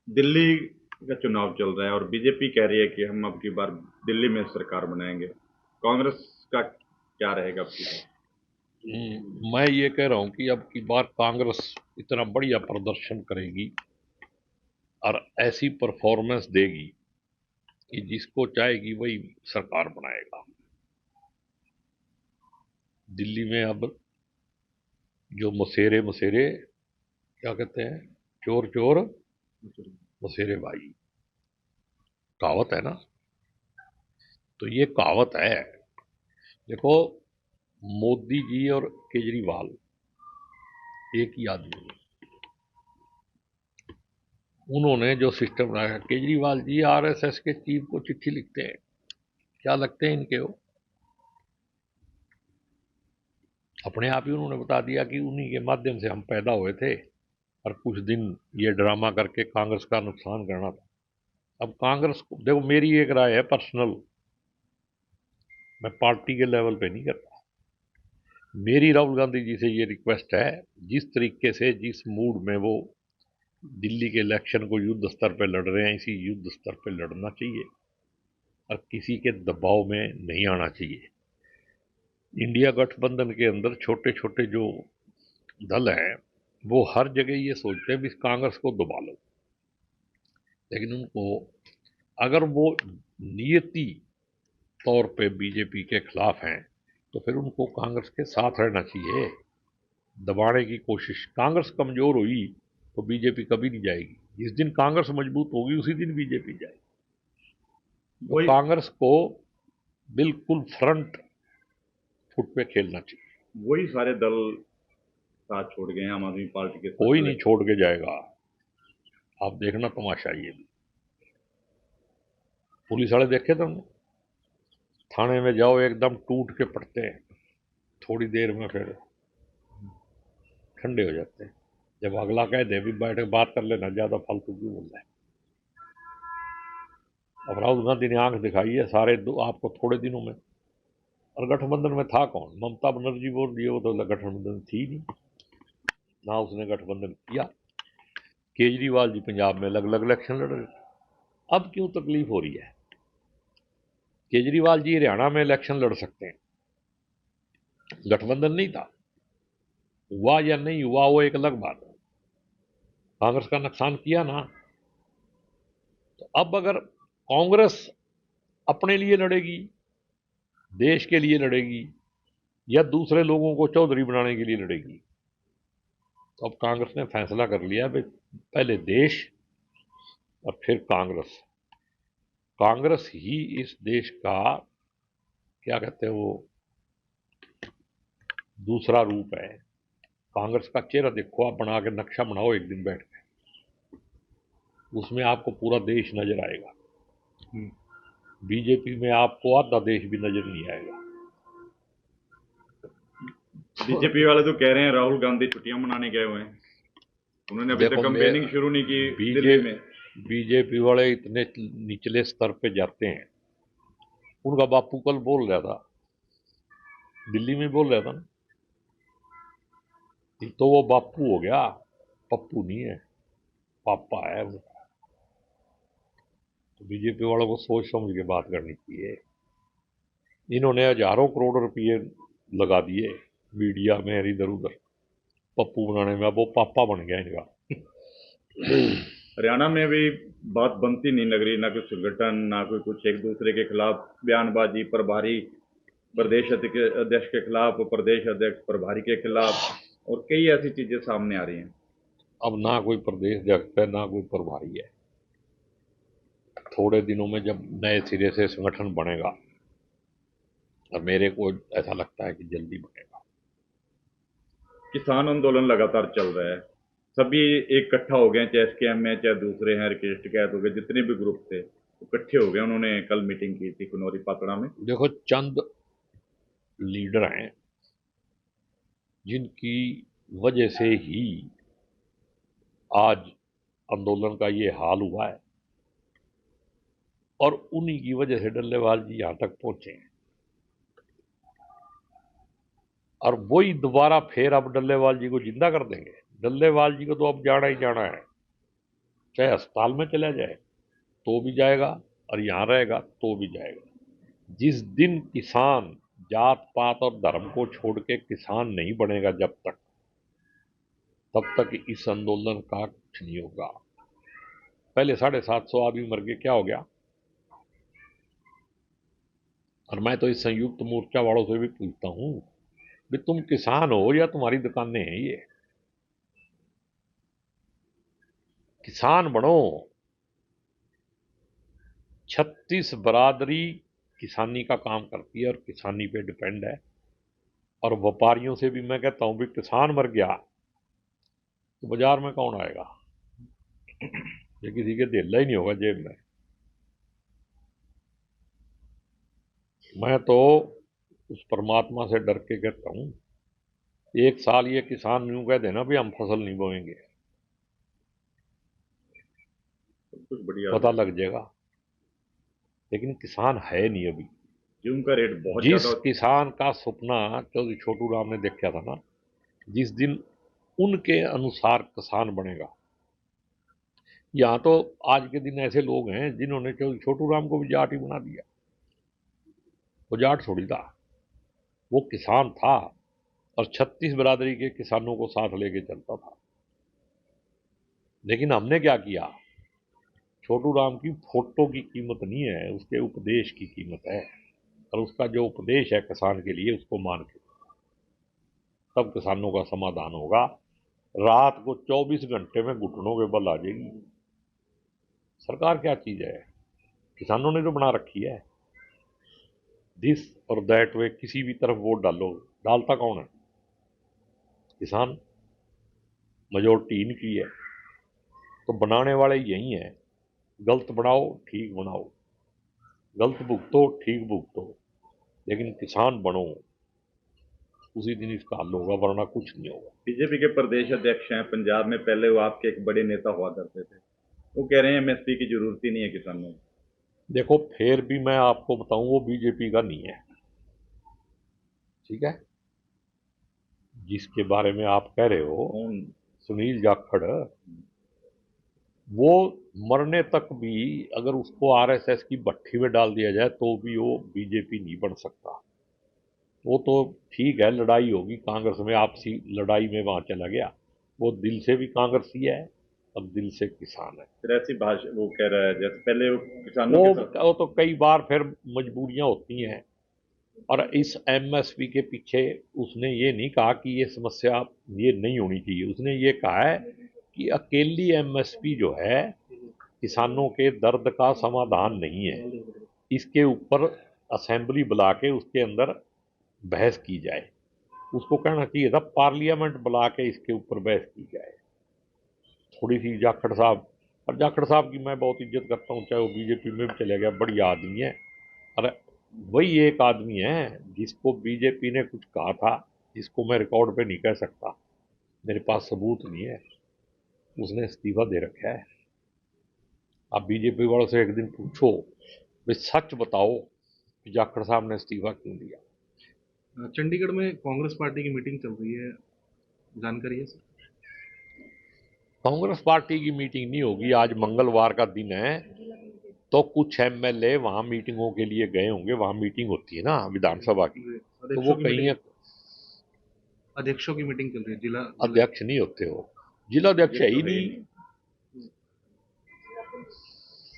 दिल्ली का चुनाव चल रहा है और बीजेपी कह रही है कि हम अब की बार दिल्ली में सरकार बनाएंगे। कांग्रेस का क्या रहेगा अब की बार? मैं ये कह रहा हूं कि अब की बार कांग्रेस इतना बढ़िया प्रदर्शन करेगी और ऐसी परफॉर्मेंस देगी कि जिसको चाहेगी वही सरकार बनाएगा। दिल्ली में अब जो मसेरे मसेरे क्या कहते हैं, चोर चोर मसेरे भाई, कहावत है ना। तो ये कहावत है। देखो, मोदी जी और केजरीवाल एक ही आदमी है। उन्होंने जो सिस्टम बनाया, केजरीवाल जी आरएसएस के चीफ को चिट्ठी लिखते हैं, क्या लगते हैं इनके वो? अपने आप ही उन्होंने बता दिया कि उन्हीं के माध्यम से हम पैदा हुए थे और कुछ दिन ये ड्रामा करके कांग्रेस का नुकसान करना था। अब कांग्रेस को देखो, मेरी एक राय है पर्सनल, मैं पार्टी के लेवल पे नहीं करता। मेरी राहुल गांधी जी से ये रिक्वेस्ट है, जिस तरीके से जिस मूड में वो दिल्ली के इलेक्शन को युद्ध स्तर पे लड़ रहे हैं, इसी युद्ध स्तर पे लड़ना चाहिए और किसी के दबाव में नहीं आना चाहिए। इंडिया गठबंधन के अंदर छोटे छोटे जो दल हैं, वो हर जगह ये सोचते हैं भी कांग्रेस को दबा लो, लेकिन उनको अगर वो नियति तौर पे बीजेपी के खिलाफ हैं तो फिर उनको कांग्रेस के साथ रहना चाहिए। दबाने की कोशिश, कांग्रेस कमजोर हुई तो बीजेपी कभी नहीं जाएगी। जिस दिन कांग्रेस मजबूत होगी उसी दिन बीजेपी जाएगी। तो वही कांग्रेस को बिल्कुल फ्रंट फुट पे खेलना चाहिए। वही सारे दल साथ छोड़ गए हैं आम आदमी पार्टी के साथ कोई चले। नहीं छोड़ के जाएगा। आप देखना तमाशा ये भी। पुलिस वाले देखे तुमने? थाने में जाओ एकदम टूट के पड़ते हैं, थोड़ी देर में फिर ठंडे हो जाते हैं। जब अगला कह दे भी बैठ के बात कर लेना, ज्यादा फालतू क्यों बोल रहा है। अब राहुल गांधी ने आंख दिखाई है सारे आपको थोड़े दिनों में। और गठबंधन में था कौन? ममता बनर्जी बोल रही है, वो तो गठबंधन थी नहीं, ना उसने गठबंधन किया। केजरीवाल जी पंजाब में अलग अलग इलेक्शन लड़ रहे थे। अब क्यों तकलीफ हो रही है? केजरीवाल जी हरियाणा में इलेक्शन लड़ सकते हैं, गठबंधन नहीं था। हुआ या नहीं हुआ वो एक अलग बात है, कांग्रेस का नुकसान किया ना। तो अब अगर कांग्रेस अपने लिए लड़ेगी, देश के लिए लड़ेगी, या दूसरे लोगों को चौधरी बनाने के लिए लड़ेगी, तो अब कांग्रेस ने फैसला कर लिया भाई पहले देश और फिर कांग्रेस। कांग्रेस ही इस देश का क्या कहते हैं वो दूसरा रूप है। कांग्रेस का चेहरा देखो, आप बना के नक्शा बनाओ एक दिन बैठ के, उसमें आपको पूरा देश नजर आएगा। बीजेपी में आपको आधा देश भी नजर नहीं आएगा। बीजेपी वाले तो कह रहे हैं राहुल गांधी छुट्टियां मनाने गए हुए हैं। उन्होंने अभी तक देखो मैं कैंपेनिंग शुरू नहीं की बीजे दिल्ली में। बीजेपी वाले इतने निचले स्तर पे जाते हैं। उनका बापू कल बोल रहा था, दिल्ली में बोल रहा था ना, तो वो बापू हो गया, पप्पू नहीं है, पापा है वो। तो बीजेपी वालों को सोच समझ के बात करनी चाहिए। इन्होंने हजारों करोड़ रुपये लगा दिए मीडिया में इधर उधर पप्पू बनाने में, अब वो पापा बन गया इनका। हरियाणा में भी बात बनती नहीं लग रही, ना कोई संगठन ना कोई कुछ, एक दूसरे के खिलाफ बयानबाजी। प्रभारी प्रदेश अध्यक्ष के खिलाफ, प्रदेश अध्यक्ष प्रभारी के खिलाफ, और कई ऐसी चीजें सामने आ रही हैं। अब ना कोई प्रदेश अध्यक्ष है ना कोई प्रभारी है। थोड़े दिनों में जब नए सिरे से संगठन बनेगा, और मेरे को ऐसा लगता है कि जल्दी बनेगा। किसान आंदोलन लगातार चल रहा है, सभी एक इकट्ठा हो गए, चाहे एसकेएम में चाहे दूसरे हैं, राकेश टिकैत हो गए, जितने भी ग्रुप थे इकट्ठे हो गए। उन्होंने कल मीटिंग की थी कुनौरी पातड़ा में। देखो, चंद लीडर हैं जिनकी वजह से ही आज आंदोलन का ये हाल हुआ है, और उन्हीं की वजह से डल्लेवाल जी यहां तक पहुंचे हैं। और वही दोबारा फिर अब डल्लेवाल जी को जिंदा कर देंगे। डल्लेवाल जी को तो अब जाना ही जाना है। चाहे अस्पताल में चला जाए तो भी जाएगा और यहाँ रहेगा तो भी जाएगा। जिस दिन किसान जात पात और धर्म को छोड़ के किसान नहीं बनेगा जब तक, तब तक इस आंदोलन का कुछ नहीं होगा। पहले 750 आदमी मर गए, क्या हो गया? और मैं तो इस संयुक्त मोर्चा वालों से भी पूछता हूं भी तुम किसान हो या तुम्हारी दुकानें हैं? ये किसान बनो। 36 बरादरी किसानी का काम करती है और किसानी पे डिपेंड है। और व्यापारियों से भी मैं कहता हूं भी किसान मर गया तो बाजार में कौन आएगा? ये किसी के दिल ही नहीं होगा जेब में। मैं तो उस परमात्मा से डर के कहता हूं, एक साल ये किसान यूं कह देना भी हम फसल नहीं बोएंगे, कुछ बढ़िया पता लग जाएगा। लेकिन किसान है नहीं अभी। गेहूं का रेट बहुत जिस ज्यादा। किसान का सपना चौधरी छोटू राम ने देखा था ना, जिस दिन उनके अनुसार किसान बनेगा। यहां तो आज के दिन ऐसे लोग हैं जिन्होंने चौधरी छोटू राम को भी जाट ही बना दिया। वो जाट थोड़ी था, वो किसान था और 36 बरादरी के किसानों को साथ लेके चलता था। लेकिन हमने क्या किया? छोटू राम की फोटो की कीमत नहीं है, उसके उपदेश की कीमत है। और उसका जो उपदेश है किसान के लिए, उसको मान के तब किसानों का समाधान होगा। रात को 24 घंटे में घुटनों के बल आ जाएगी। सरकार क्या चीज है? किसानों ने तो बना रखी है। दिस और दैट वे, किसी भी तरफ वोट डालो, डालता कौन है? किसान। मेजोरिटी इनकी है, तो बनाने वाले यही हैं। गलत बनाओ ठीक बनाओ, गलत भुगतो ठीक भुगतो, लेकिन किसान बनो, उसी दिन इसका हल होगा, वरना कुछ नहीं होगा। बीजेपी के प्रदेश अध्यक्ष हैं पंजाब में, पहले वो आपके एक बड़े नेता हुआ करते थे, वो कह रहे हैं एमएसपी की जरूरत ही नहीं है किसानों को। देखो, फिर भी मैं आपको बताऊं, वो बीजेपी का नहीं है, ठीक है? जिसके बारे में आप कह रहे हो, कौन? सुनील जाखड़, वो मरने तक भी अगर उसको आरएसएस की भट्ठी में डाल दिया जाए तो भी वो बीजेपी नहीं बन सकता। वो तो ठीक है, लड़ाई होगी कांग्रेस में, आपसी लड़ाई में वहां चला गया। वो दिल से भी कांग्रेसी है और दिल से किसान है। फिर ऐसी भाषा वो कह रहा है जैसे पहले वो किसानों के साथ। वो तो कई बार फिर मजबूरियां होती हैं। और इस एमएसपी के पीछे उसने ये नहीं कहा कि ये समस्या ये नहीं होनी चाहिए, उसने ये कहा है कि अकेली एमएसपी जो है किसानों के दर्द का समाधान नहीं है। इसके ऊपर असेंबली बुला के उसके अंदर बहस की जाए। उसको कहना चाहिए था पार्लियामेंट बुला के इसके ऊपर बहस की जाए। थोड़ी सी जाखड़ साहब, और जाखड़ साहब की मैं बहुत इज्जत करता हूँ, चाहे वो बीजेपी में भी चले गया, बढ़िया आदमी है। और वही एक आदमी है जिसको बीजेपी ने कुछ कहा था, जिसको मैं रिकॉर्ड पे नहीं कह सकता, मेरे पास सबूत नहीं है, उसने इस्तीफा दे रखा है। आप बीजेपी वालों से एक दिन पूछो, वे सच बताओ कि जाखड़ साहब ने इस्तीफा क्यों दिया। चंडीगढ़ में कांग्रेस पार्टी की मीटिंग चल रही है, जानकारी है सर? कांग्रेस पार्टी की मीटिंग नहीं होगी, आज मंगलवार का दिन है, तो कुछ एमएलए वहां मीटिंगों के लिए गए होंगे। वहां मीटिंग होती है ना विधानसभा की, तो वो कहीं अध्यक्षों की मीटिंग चल रही है, जिला अध्यक्ष नहीं होते हो, जिला अध्यक्ष है ही नहीं।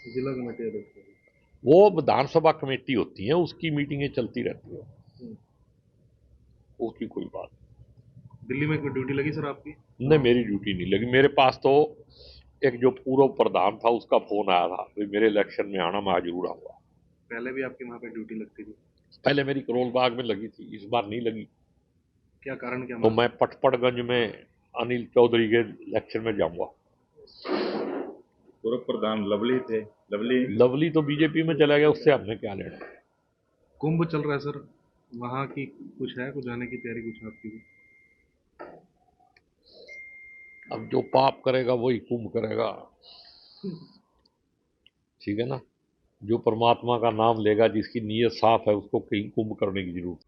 जिला कमेटी अध्यक्ष। वो विधानसभा कमेटी होती है, उसकी मीटिंगें चलती रहती है, उसकी कोई बात। दिल्ली में कोई ड्यूटी लगी सर आपकी? नहीं, मेरी ड्यूटी नहीं लगी। मेरे पास तो एक जो पूर्व प्रधान था उसका फोन आया था भाई मेरे इलेक्शन में आना, मैं जरूर आऊंगा। पहले भी आपकी वहाँ पे ड्यूटी लगती थी? पहले मेरी करोल बाग में लगी थी, इस बार नहीं लगी। क्या कारण क्या? तो मैं पटपड़गंज में अनिल चौधरी के इलेक्शन में जाऊंगा। पूर्व प्रधान लवली थे। लवली तो बीजेपी में चला गया, उससे हमने क्या लेना। कुंभ चल रहा है सर, वहाँ की कुछ है, कुछ जाने की तैयारी कुछ आपकी भी? अब जो पाप करेगा वही कुंभ करेगा, ठीक है ना? जो परमात्मा का नाम लेगा, जिसकी नीयत साफ है, उसको कहीं कुंभ करने की जरूरत